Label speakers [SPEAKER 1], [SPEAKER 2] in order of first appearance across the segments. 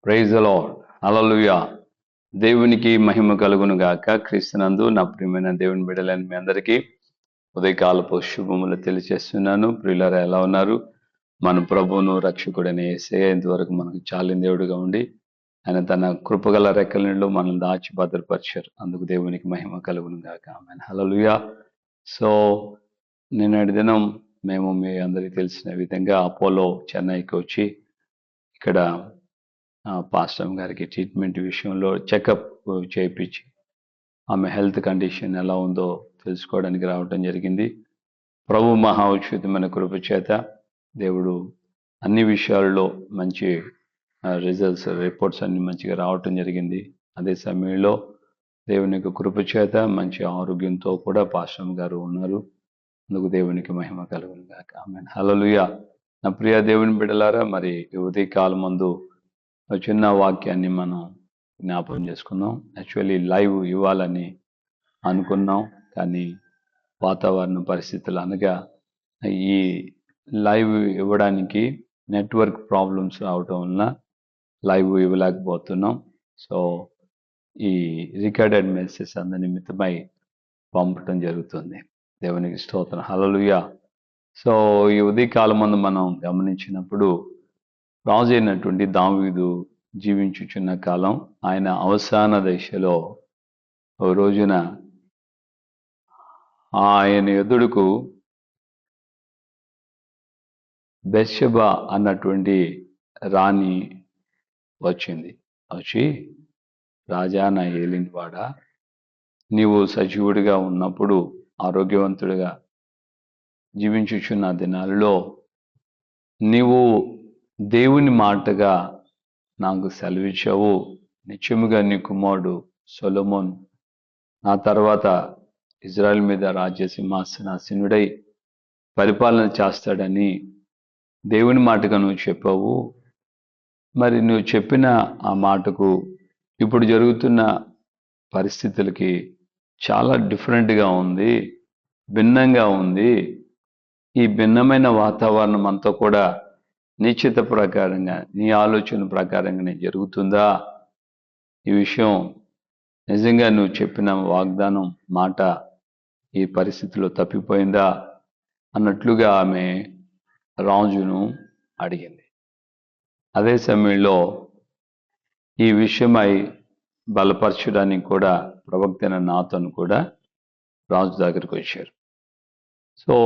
[SPEAKER 1] Praise the lord. హల్లెలూయా. దేవునికి మహిమ కలుగును గాక. క్రీస్తునందు నా ప్రియమైన దేవుని బిడ్డలైన మీ అందరికీ ఉదయకాలపు శుభములు తెలియజేస్తున్నాను. ప్రియులారా, ఎలా ఉన్నారు? మన ప్రభువును రక్షకుడైన యేసయ్య ఇంతవరకు మనకు చాలిన దేవుడిగా ఉండి ఆయన తన కృపగల రెక్కల నీళ్ళు మనల్ని దాచి భద్రపరిచారు. అందుకు దేవునికి మహిమ కలుగును గాక. ఆమేన్. హల్లెలూయా. సో నిన్నటి దినం మేము మీ అందరికీ తెలిసిన విధంగా అపోలో చెన్నైకి వచ్చి ఇక్కడ పాస్టర్ గారికి ట్రీట్మెంట్ విషయంలో చెకప్ చేయించి ఆమె హెల్త్ కండిషన్ ఎలా ఉందో తెలుసుకోవడానికి రావడం జరిగింది. ప్రభు మహా ఉచితమైన కృప చేత దేవుడు అన్ని విషయాల్లో మంచి రిపోర్ట్స్ అన్ని మంచిగా రావటం జరిగింది. అదే సమయంలో దేవుని యొక్క కృప చేత మంచి ఆరోగ్యంతో కూడా పాస్టర్ గారు ఉన్నారు. అందుకు దేవునికి మహిమ కలుగును గాక. ఆమేన్. హల్లెలూయా. నా ప్రియ దేవుని బిడ్డలారా, మరి ఉదయకాలం ముందు చిన్న వాక్యాన్ని మనం జ్ఞాపకం చేసుకుందాం. యాక్చువల్లీ లైవ్ ఇవ్వాలని అనుకున్నాం, కానీ వాతావరణ పరిస్థితులు అనగా ఈ లైవ్ ఇవ్వడానికి నెట్వర్క్ ప్రాబ్లమ్స్ రావటం వలన లైవ్ ఇవ్వలేకపోతున్నాం. సో ఈ రికార్డెడ్ మెసేజ్ అంద నిమిత్తమై పంపటం జరుగుతుంది. దేవునికి స్తోత్రం. హల్లెలూయా. సో ఈ ఉదయకాలం ముందు మనం గమనించినప్పుడు రాజు అయినటువంటి దావీదు జీవించుచున్న కాలం, ఆయన అవసాన దశలో ఓ రోజున ఆయన ఎదుడుకు బెత్షెబ అన్నటువంటి రాణి వచ్చింది. వచ్చి, రాజా, నా ఏలినవాడా, నీవు సజీవుడిగా ఉన్నప్పుడు ఆరోగ్యవంతుడిగా జీవించుచున్న దినాల్లో నీవు దేవుని మాటగా నాకు సెలవిచ్చావు. నిత్యముగా నీ కుమారుడు సొలొమోన్ నా తర్వాత ఇజ్రాయెల్ మీద రాజ్య సింహాసనాసీనుడై పరిపాలన చేస్తాడని దేవుని మాటగా నువ్వు చెప్పావు. మరి నువ్వు చెప్పిన ఆ మాటకు ఇప్పుడు జరుగుతున్న పరిస్థితులకి చాలా డిఫరెంట్గా ఉంది, భిన్నంగా ఉంది. ఈ భిన్నమైన వాతావరణం అంతా కూడా నిశ్చిత ప్రకారంగా, నీ ఆలోచన ప్రకారంగానే జరుగుతుందా? ఈ విషయం నిజంగా నువ్వు చెప్పిన వాగ్దానం మాట ఈ పరిస్థితిలో తప్పిపోయిందా అన్నట్లుగా ఆమె రాజును అడిగింది. అదే సమయంలో ఈ విషయమై బలపరచడానికి కూడా ప్రవక్త నాతోను కూడా రాజు దగ్గరికి వచ్చారు. సో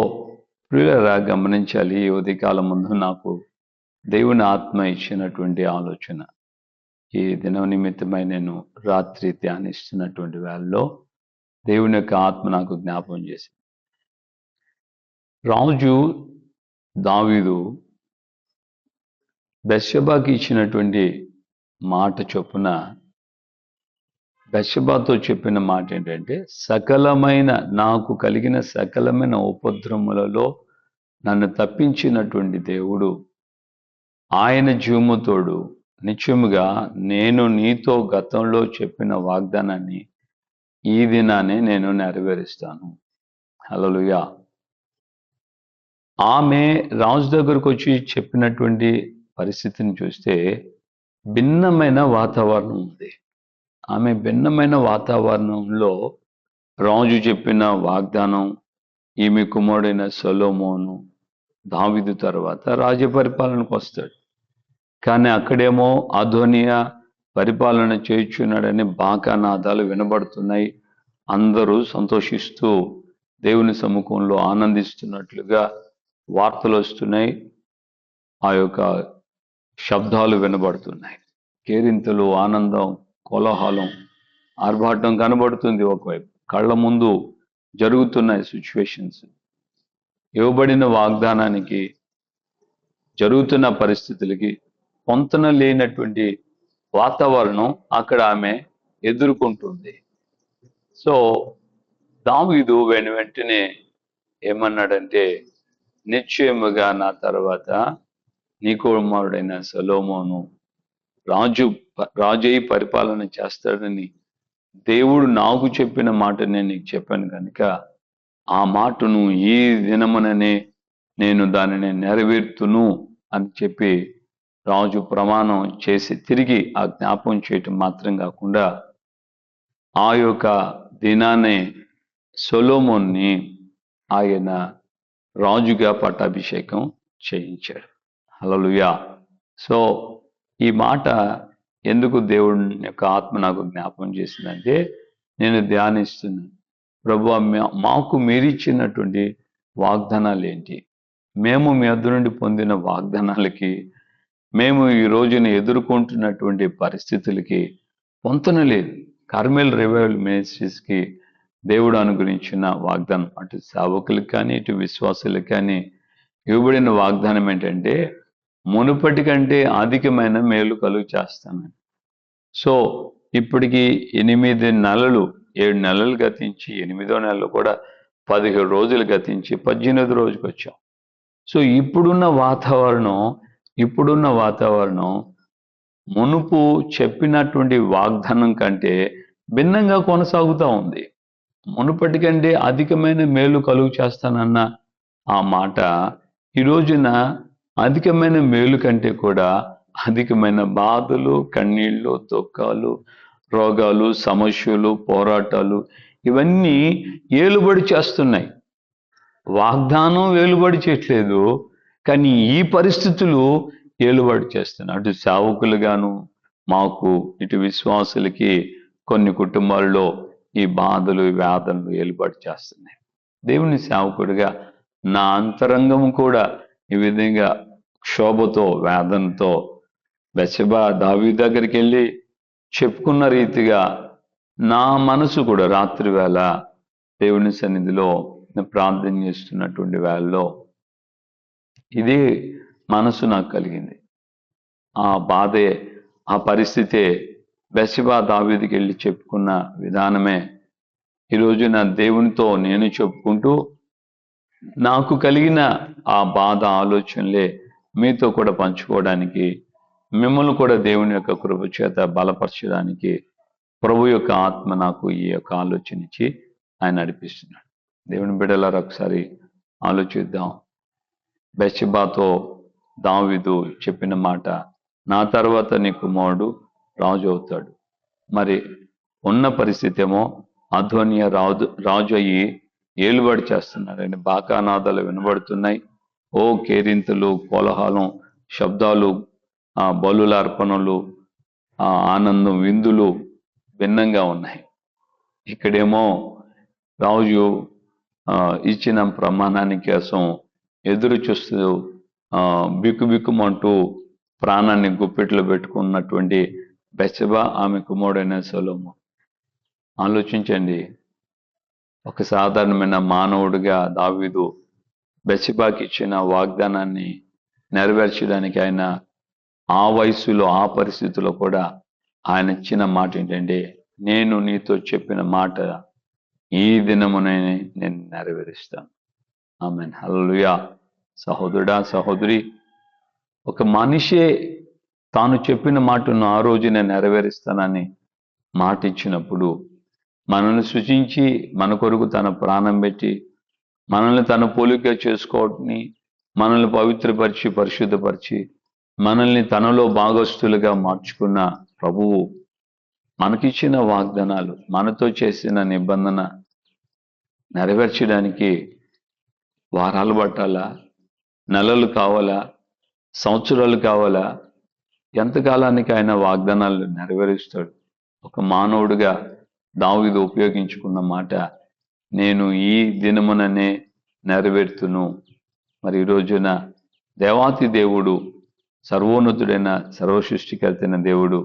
[SPEAKER 1] ప్రియులారా, గమనించాలి, ఈ ఉదయకాలం ముందు నాకు దేవుని ఆత్మ ఇచ్చినటువంటి ఆలోచన, ఈ దినం నిమిత్తమై నేను రాత్రి ధ్యానిస్తున్నటువంటి వేళలో దేవుని యొక్క ఆత్మ నాకు జ్ఞాపకం చేసింది. రాజు దావీదు బెత్షెబాకి ఇచ్చినటువంటి మాట చొప్పున బెత్షెబాతో చెప్పిన మాట ఏంటంటే, సకలమైన నాకు కలిగిన సకలమైన ఉపద్రవములలో నన్ను తప్పించినటువంటి దేవుడు, ఆయన జీవముతోడు నిత్యముగా నేను నీతో గతంలో చెప్పిన వాగ్దానాన్ని ఈ దినాన్ని నేను నెరవేరుస్తాను. హల్లెలూయా. ఆమె రాజు దగ్గరకు వచ్చి చెప్పినటువంటి పరిస్థితిని చూస్తే భిన్నమైన వాతావరణం ఉంది. ఆమె భిన్నమైన వాతావరణంలో రాజు చెప్పిన వాగ్దానం, ఈమె కుమారుడైన సొలొమోను దావీదు తర్వాత రాజ్య పరిపాలనకు వస్తాడు. కానీ అక్కడేమో అదోనియా పరిపాలన చేయుచున్నాడని బాకానాదాలు వినబడుతున్నాయి. అందరూ సంతోషిస్తూ దేవుని సముఖంలో ఆనందిస్తున్నట్లుగా వార్తలు వస్తున్నాయి. ఆ యొక్క శబ్దాలు వినబడుతున్నాయి. కేరింతలు, ఆనందం, కోలాహలం, ఆర్భాటం కనబడుతుంది. ఒకవైపు కళ్ళ ముందు జరుగుతున్నాయి సిచ్యువేషన్స్. ఇవ్వబడిన వాగ్దానానికి, జరుగుతున్న పరిస్థితులకి పొంతన లేనటువంటి వాతావరణం అక్కడ ఆమె ఎదుర్కొంటుంది. సో దావీదు వెంటనే ఏమన్నాడంటే, నిశ్చయముగా నా తర్వాత నీ కుమారుడైన సొలొమోను రాజు పరిపాలన చేస్తాడని దేవుడు నాకు చెప్పిన మాట నేను నీకు చెప్పాను కనుక ఆ మాటను ఈ దినముననే నేను దానిని నెరవేర్తును అని చెప్పి రాజు ప్రమాణం చేసి తిరిగి ఆ జ్ఞాపం చేయటం మాత్రం కాకుండా ఆ యొక్క దినాన్ని సొలొమోన్ని ఆయన రాజుగా పట్టాభిషేకం చేయించాడు. హల్లెలూయా. సో ఈ మాట ఎందుకు దేవుని యొక్క ఆత్మ నాకు జ్ఞాపం చేసిందంటే, నేను ధ్యానిస్తున్నాను, ప్రభువా మాకు మీరిచ్చినటువంటి వాగ్దానాలు ఏంటి, మేము మీ వద్ద నుండి పొందిన వాగ్దానాలకి, మేము ఈ రోజున ఎదుర్కొంటున్నటువంటి పరిస్థితులకి పొంతన లేదు. కార్మెల్ రివైవల్ మినిస్ట్రీస్కి దేవుడు అనుగ్రహించిన వాగ్దానం, అటు సేవకులకు కానీ ఇటు విశ్వాసులకు కానీ ఇవ్వబడిన వాగ్దానం ఏంటంటే, మునుపటి కంటే అధికమైన మేలు కలుగు చేస్తాను. సో ఇప్పటికి 8 నెలలు 7 నెలలు గతించి 8వ నెలలో కూడా 17 రోజులు గతించి 18వ రోజుకి వచ్చాం. సో ఇప్పుడున్న వాతావరణం మునుపు చెప్పినటువంటి వాగ్దానం కంటే భిన్నంగా కొనసాగుతూ ఉంది. మునుపటి కంటే అధికమైన మేలు కలుగు చేస్తానన్న ఆ మాట ఈ రోజున అధికమైన మేలు కంటే కూడా అధికమైన బాధలు, కన్నీళ్ళు, దుఃఖాలు, రోగాలు, సమస్యలు, పోరాటాలు ఇవన్నీ ఏలుబడి చేస్తున్నాయి. వాగ్దానం ఏలుబడి చేయట్లేదు, కానీ ఈ పరిస్థితులు ఏలుబడి చేస్తున్నాయి. అటు సేవకులుగాను మాకు, ఇటు విశ్వాసులకి కొన్ని కుటుంబాల్లో ఈ బాధలు, వ్యాధులు ఏలుబడి చేస్తున్నాయి. దేవుని సేవకుడిగా నా అంతరంగం కూడా ఈ విధంగా క్షోభతో, వేదనతో బెత్షెబా దావీదు దగ్గరికి వెళ్ళి చెప్పుకున్న రీతిగా నా మనసు కూడా రాత్రి వేళ దేవుని సన్నిధిలో ప్రార్థన చేస్తున్నటువంటి వేళలో ఇదే మనసు నాకు కలిగింది. ఆ బాధే, ఆ పరిస్థితే బెత్షెబా దావీదుకి వెళ్ళి చెప్పుకున్న విధానమే ఈరోజు నా దేవునితో నేను చెప్పుకుంటూ నాకు కలిగిన ఆ బాధ, ఆలోచనలే మీతో కూడా పంచుకోవడానికి, మిమ్మల్ని కూడా దేవుని యొక్క కృప చేత బలపరచడానికి ప్రభు యొక్క ఆత్మ నాకు ఈ యొక్క ఆలోచన ఇచ్చి ఆయన నడిపిస్తున్నాడు. దేవుని బిడ్డలారా ఒకసారి ఆలోచిద్దాం. బెత్షెబాతో దావీదు చెప్పిన మాట, నా తర్వాత నీ కుమారుడు రాజు అవుతాడు. మరి ఉన్న పరిస్థితి ఏమో అదోనియా రాజు అయ్యి ఏలుబడి చేస్తున్నారని బాకానాదాలు వినబడుతున్నాయి. ఓ కేరింతలు, కోలాహలం, శబ్దాలు, బలుల అర్పణలు, ఆనందం, విందులు భిన్నంగా ఉన్నాయి. ఇక్కడేమో రాజు ఇచ్చిన ప్రమాణానికి కోసం ఎదురు చూస్తూ బిక్కుబిక్కుమంటూ ప్రాణాన్ని గుప్పెట్లో పెట్టుకున్నటువంటి బెత్షెబా, ఆమె కుమారుడైన సొలొమోను. ఆలోచించండి, ఒక సాధారణమైన మానవుడిగా దావీదు బెత్షెబాకి ఇచ్చిన వాగ్దానాన్ని నెరవేర్చడానికి ఆయన ఆ వయసులో, ఆ పరిస్థితుల్లో కూడా ఆయన ఇచ్చిన మాట ఏంటంటే, నేను నీతో చెప్పిన మాట ఈ దినమునే నేను నెరవేరుస్తాను. ఆమేన్. హల్లెలూయా. సహోదరుడా, సహోదరి, ఒక మనిషే తాను చెప్పిన మాటను ఆ రోజునే నెరవేరుస్తానని మాట ఇచ్చినప్పుడు, మనల్ని సృజించి మన కొరకు తన ప్రాణం పెట్టి మనల్ని తన పోలిక చేసుకోవటని, మనల్ని పవిత్రపరిచి పరిశుద్ధపరిచి మనల్ని తనలో భాగస్తులుగా మార్చుకున్న ప్రభువు మనకిచ్చిన వాగ్దానాలు, మనతో చేసిన నిబంధన నెరవేర్చడానికి వారాలు పట్టాలా, నెలలు కావాలా, సంవత్సరాలు కావాలా? ఎంతకాలానికి ఆయన వాగ్దానాలు నెరవేరుస్తాడు? ఒక మానవుడిగా దావీదు ఉపయోగించుకున్న మాట, నేను ఈ దినముననే నెరవేర్తును. మరి ఈ రోజున దేవాతి దేవుడు, సర్వోన్నతుడైన సర్వసృష్టికర్తైన దేవుడు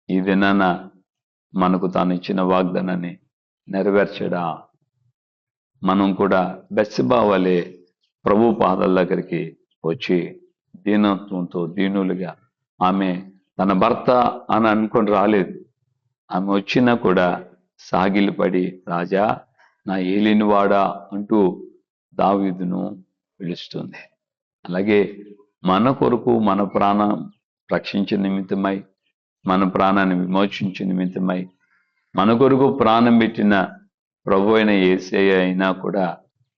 [SPEAKER 1] ఈ దినాన మనకు తాను ఇచ్చిన వాగ్దానాన్ని నెరవేర్చడా? మనం కూడా బెత్షెబా వలె ప్రభు పాదాల దగ్గరికి వచ్చి దీనత్వంతో, దీనులుగా, ఆమె తన భర్త అని అనుకొని రాలేదు. ఆమె వచ్చినా కూడా సాగిలపడి, రాజా, నా ఏలినవాడా అంటూ దావీదును పిలుస్తుంది. అలాగే మన కొరకు మన ప్రాణం రక్షించే నిమిత్తమై, మన ప్రాణాన్ని విమోచించే నిమిత్తమై మన కొరకు ప్రాణం పెట్టిన ప్రభు అయిన యేసయ్య అయినా కూడా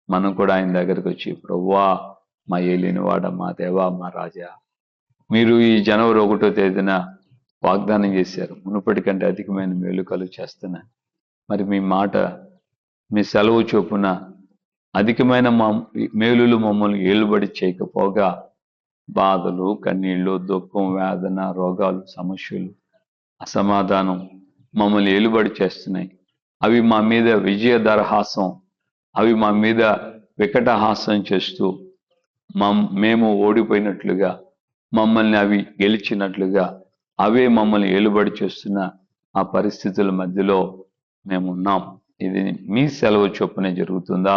[SPEAKER 1] మనం కూడా ఆయన దగ్గరికి వచ్చి, ప్రభువా, మా ఏలినవాడ, మా దేవా, మా రాజా, మీరు ఈ జనవరి 1వ తేదీన వాగ్దానం చేశారు, మునుపటి కంటే అధికమైన మేలు కలుగు చేస్తున్నా. మరి మీ మాట, మీ సెలవు చొప్పున అధికమైన మేలులు మమ్మల్ని ఏలుబడి చేయకపోగా బాధలు, కన్నీళ్లు, దుఃఖం, వేదన, రోగాలు, సమస్యలు, అసమాధానం మమ్మల్ని ఏలుబడి చేస్తున్నాయి. అవి మా మీద విజయ దరహాసం, అవి మా మీద వికటహాసం చేస్తూ మేము ఓడిపోయినట్లుగా, మమ్మల్ని అవి గెలిచినట్లుగా అవే మమ్మల్ని ఏలుబడి చేస్తున్న ఆ పరిస్థితుల మధ్యలో మేము ఉన్నాం. ఇది మీ సెలవు చొప్పునే జరుగుతుందా?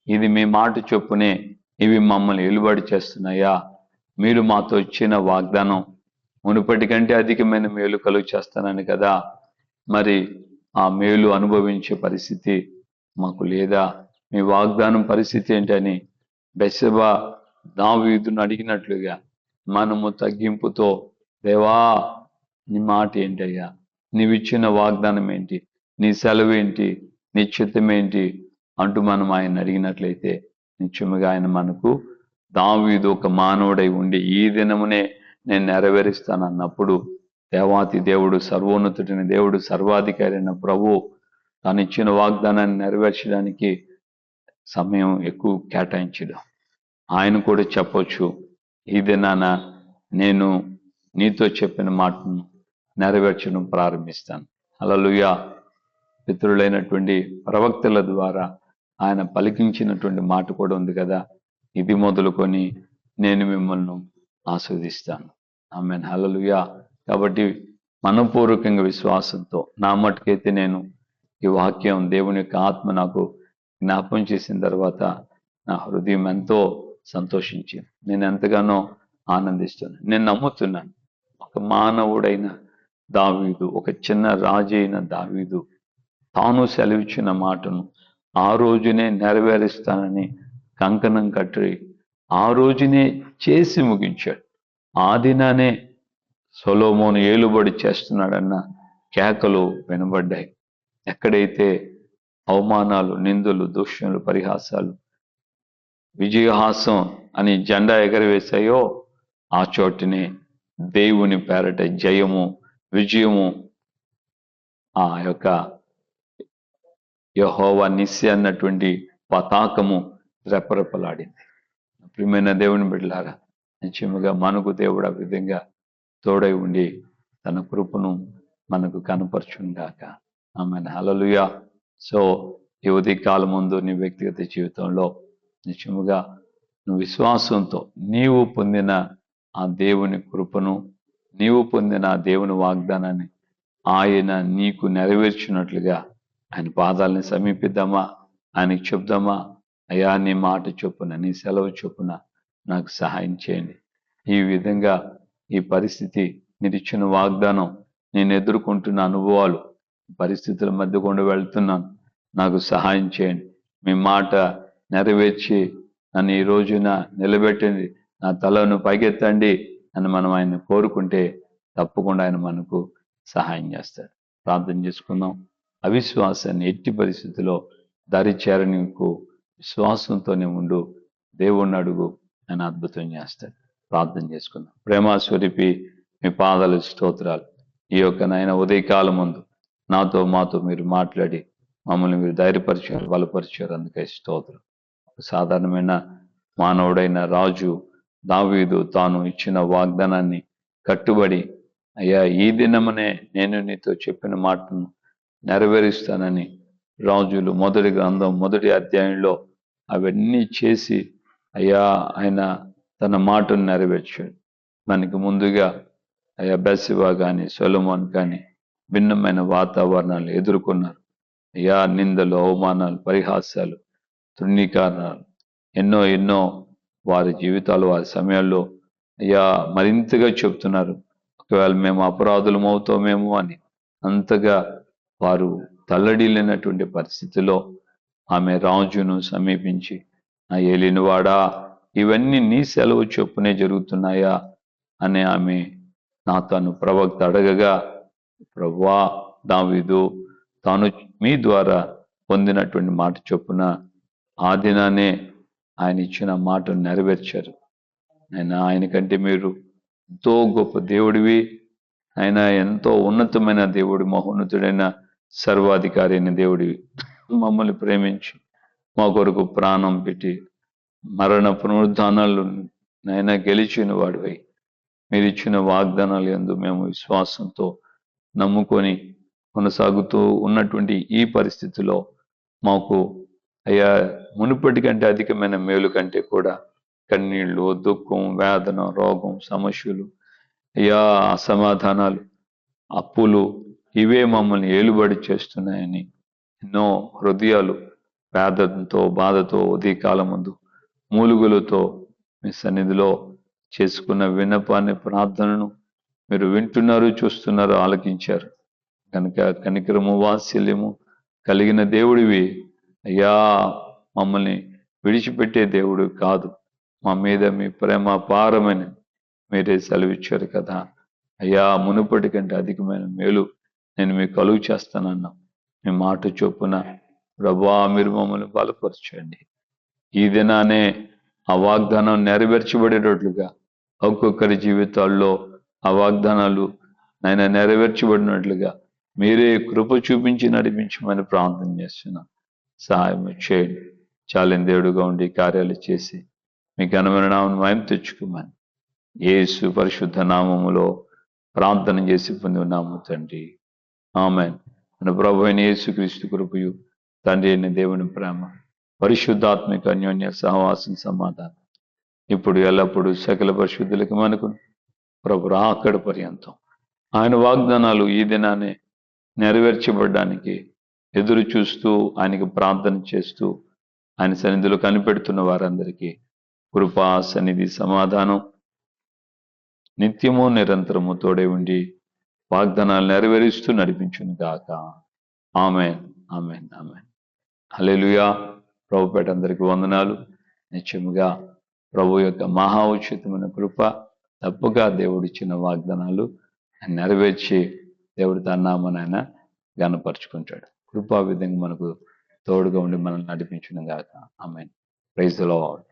[SPEAKER 1] ఇది మీ మాట చొప్పునే ఇవి మమ్మల్ని ఏలుబడి చేస్తున్నాయా? మీరు మాతో ఇచ్చిన వాగ్దానం మునుపటి కంటే అధికమైన మేలు కలుగు చేస్తానని కదా, మరి ఆ మేలు అనుభవించే పరిస్థితి మాకు లేదా? మీ వాగ్దానం పరిస్థితి ఏంటని బెత్షెబా దావీదును అడిగినట్లుగా మనము తగ్గింపుతో, దేవా నీ మాట ఏంటయ్యా, నీవిచ్చిన వాగ్దానం ఏంటి, నీ సెలవు ఏంటి, నీ చిత్తమేంటి అంటూ మనం ఆయన అడిగినట్లయితే నిత్యముగా ఆయన మనకు దావీదు ఒక మానవుడై ఉండి ఈ దినమునే నేను నెరవేరుస్తాను అన్నప్పుడు దేవాతి దేవుడు, సర్వోన్నతుడిని దేవుడు, సర్వాధికారి అయిన ప్రభు తాను ఇచ్చిన వాగ్దానాన్ని నెరవేర్చడానికి సమయం ఎక్కువ కేటాయించడం. ఆయన కూడా చెప్పొచ్చు, ఈ దినాన నేను నీతో చెప్పిన మాటను నెరవేర్చడం ప్రారంభిస్తాను. హల్లెలూయా. పితరులైనటువంటి ప్రవక్తల ద్వారా ఆయన పలికించినటువంటి మాట కూడా ఉంది కదా, ఇది మొదలుకొని నేను మిమ్మల్ని ఆస్వాదిస్తాను. ఆమేన్. హల్లెలూయా. కాబట్టి మనపూర్వకంగా విశ్వాసంతో, నా మటుకైతే నేను ఈ వాక్యం దేవుని యొక్క ఆత్మ నాకు జ్ఞాపం చేసిన తర్వాత నా హృదయం ఎంతో సంతోషించింది. నేను ఎంతగానో ఆనందిస్తున్నాను. నేను నమ్ముతున్నాను, ఒక మానవుడైన దావీదు, ఒక చిన్న రాజు అయిన దావీదు తాను సెలవిచ్చిన మాటను ఆ రోజునే నెరవేరుస్తానని కంకణం కట్టి ఆ రోజునే చేసి ముగించాడు. ఆ దినానే సొలొమోను ఏలుబడి చేస్తున్నాడన్న కేకలు వినబడ్డాయి. ఎక్కడైతే అవమానాలు, నిందలు, దూషణలు, పరిహాసాలు విజయహాసం అని జెండా ఎగరవేశాయో ఆ చోటునే దేవుని పేరట జయము, విజయము, ఆ యొక్క యెహోవా నిస్సి అన్నటువంటి పతాకము రెపరెపలాడింది. ప్రియమైన దేవుని బిడ్డలారా, నిశ్చయముగా మనకు దేవుడు ఆ విధంగా తోడై ఉండి తన కృపను మనకు కనపరచుగాక. ఆమేన్. హల్లెలూయా. సో ఈ ఉదయకాలం ముందు నీ వ్యక్తిగత జీవితంలో నిశ్చయముగా నువ్వు విశ్వాసంతో నీవు పొందిన ఆ దేవుని కృపను, నీవు పొందిన ఆ దేవుని వాగ్దానాన్ని ఆయన నీకు నెరవేర్చినట్లుగా ఆయన పాదాలని సమీపిద్దామా, ఆయనకి చెప్దామా, అయ్యా నీ మాట చొప్పున, నీ సెలవు చొప్పున నాకు సహాయం చేయండి. ఈ విధంగా ఈ పరిస్థితి, మీరు ఇచ్చిన వాగ్దానం, నేను ఎదుర్కొంటున్న అనుభవాలు, పరిస్థితుల మధ్య గుండా వెళ్తున్నాను, నాకు సహాయం చేయండి. మీ మాట నెరవేర్చి నన్ను ఈ రోజున నిలబెట్టండి, నా తలను పైకెత్తండి అని మనం ఆయన కోరుకుంటే తప్పకుండా ఆయన మనకు సహాయం చేస్తాడు. ప్రార్థన చేసుకుందాం. అవిశ్వాసాన్ని ఎట్టి పరిస్థితిలో దారి చేరనీకు విశ్వాసంతోనే ఉండు, దేవుణ్ణి అడుగు, ఆయన అద్భుతం చేస్తాడు. ప్రార్థన చేసుకుందాం. ప్రేమాస్వరూపి మీ పాదాలు స్తోత్రాలు. ఈ యొక్క నాయన ఉదయకాలం ముందు నాతో మాతో మీరు మాట్లాడి మమ్మల్ని మీరు ధైర్యపరిచారు, బలపరిచారు, అందుకే స్తోత్రం. సాధారణమైన మానవుడైన రాజు దావీదు తాను ఇచ్చిన వాగ్దానాన్ని కట్టుబడి, అయ్యా ఈ దినమునే నేను నీతో చెప్పిన మాటను నెరవేరుస్తానని రాజులు మొదటి గ్రంథం 1వ అధ్యాయంలో అవన్నీ చేసి అయ్యా ఆయన తన మాటను నెరవేర్చాడు. మనకి ముందుగా అయ్యా బెత్షెబా కానీ సొలొమోన్ కానీ భిన్నమైన వాతావరణాలు ఎదుర్కొన్నారు. అయ్యా నిందలు, అవమానాలు, పరిహాసాలు, తృణీకరణాలు ఎన్నో వారి జీవితాలు, వారి సమయాల్లో అయ్యా మరింతగా చెప్తున్నారు, ఒకవేళ మేము అపరాధులమవుతామేమో అని అంతగా వారు తల్లడిల్లినటువంటి పరిస్థితిలో ఆమె రాజును సమీపించి, నా ఏలినవాడా, ఇవన్నీ నీ సెలవు చొప్పునే జరుగుతున్నాయా అని ఆమె తను ప్రవక్త అడగగా, ప్రభువా దావీదు తాను మీ ద్వారా పొందినటువంటి మాట చొప్పున ఆ దినానే ఆయన ఇచ్చిన మాటను నెరవేర్చారు. ఆయన కంటే మీరు ఎంతో గొప్ప దేవుడివి ఆయన, ఎంతో ఉన్నతమైన దేవుడు, మహోన్నతుడైన సర్వాధికారి అయిన దేవుడివి. మమ్మల్ని ప్రేమించి మా కొరకు ప్రాణం పెట్టి మరణ పునరుద్ధానాలు నైనా గెలిచిన వాడివై మీరు ఇచ్చిన వాగ్దానాలు యందు మేము విశ్వాసంతో నమ్ముకొని కొనసాగుతూ ఉన్నటువంటి ఈ పరిస్థితిలో మాకు అయ్యా మునుపటి కంటే అధికమైన మేలు కంటే కూడా కన్నీళ్ళు, దుఃఖం, వేదన, రోగం, సమస్యలు, అయ్యా అసమాధానాలు, అప్పులు ఇవే మమ్మల్ని ఏలుబడి చేస్తున్నాయని ఎన్నో హృదయాలు వేదనతో, బాధతో ఉదయకాలం ముందు మూలుగులతో మీ సన్నిధిలో చేసుకున్న విన్నపాన్ని, ప్రార్థనను మీరు వింటున్నారు, చూస్తున్నారు, ఆలకించారు కనుక కనికరము, వాత్సల్యము కలిగిన దేవుడివి అయ్యా. మమ్మల్ని విడిచిపెట్టే దేవుడు కాదు, మా మీద మీ ప్రేమ అపారమని మీరే సెలవిచ్చారు కదా అయ్యా. మునుపటి కంటే అధికమైన మేలు నేను మీకు కలుగు చేస్తానన్నా మీ మాట చొప్పున ప్రభువా మీరు మమ్మల్ని బలపరచండి. ఈ దినానే ఆ వాగ్దానం నెరవేర్చబడేటట్లుగా ఒక్కొక్కరి జీవితాల్లో ఆ వాగ్దానాలు నాయన నెరవేర్చబడినట్లుగా మీరే కృప చూపించి నడిపించమని ప్రార్థన చేస్తున్నాం. సహాయం చేయండి. చాలని దేవుడుగా ఉండి కార్యాలు చేసి మీ ఘనమైన నామమును మహిమ తెచ్చుకోమని యేసు పరిశుద్ధ నామములో ప్రార్థన చేసి పొంది ఉన్నాము తండ్రి, ఆమేన్. మన ప్రభు అయిన యేసుక్రీస్తు కృపయు, తండ్రి అయిన దేవుని ప్రేమ, పరిశుద్ధాత్మిక అన్యోన్య సహవాసం, సమాధానం ఇప్పుడు ఎల్లప్పుడూ సకల పరిశుద్ధులకి మనకు ప్రభు రాకడ పర్యంతం ఆయన వాగ్దానాలు ఈ దినాన్ని నెరవేర్చబడడానికి ఎదురు చూస్తూ ఆయనకి ప్రార్థన చేస్తూ ఆయన సన్నిధిలో కనిపెడుతున్న వారందరికీ కృపా, సన్నిధి, సమాధానం నిత్యము నిరంతరము తోడే ఉండి వాగ్దానాలు నెరవేరుస్తూ నడిపించును గాక. ఆమేన్, ఆమేన్, ఆమేన్. హల్లెలూయా. ప్రభుపేట అందరికీ వందనాలు. నిత్యముగా ప్రభు యొక్క మహా ఉచితమైన కృప, తప్పగా దేవుడిచ్చిన వాగ్దానాలు నెరవేర్చి దేవుడు తన నామమున ఆయన ఘనపరుచుకుంటాడు. కృపా విధంగా మనకు తోడుగా ఉండి మనల్ని నడిపించును గాక. ఆమేన్. Praise the lord.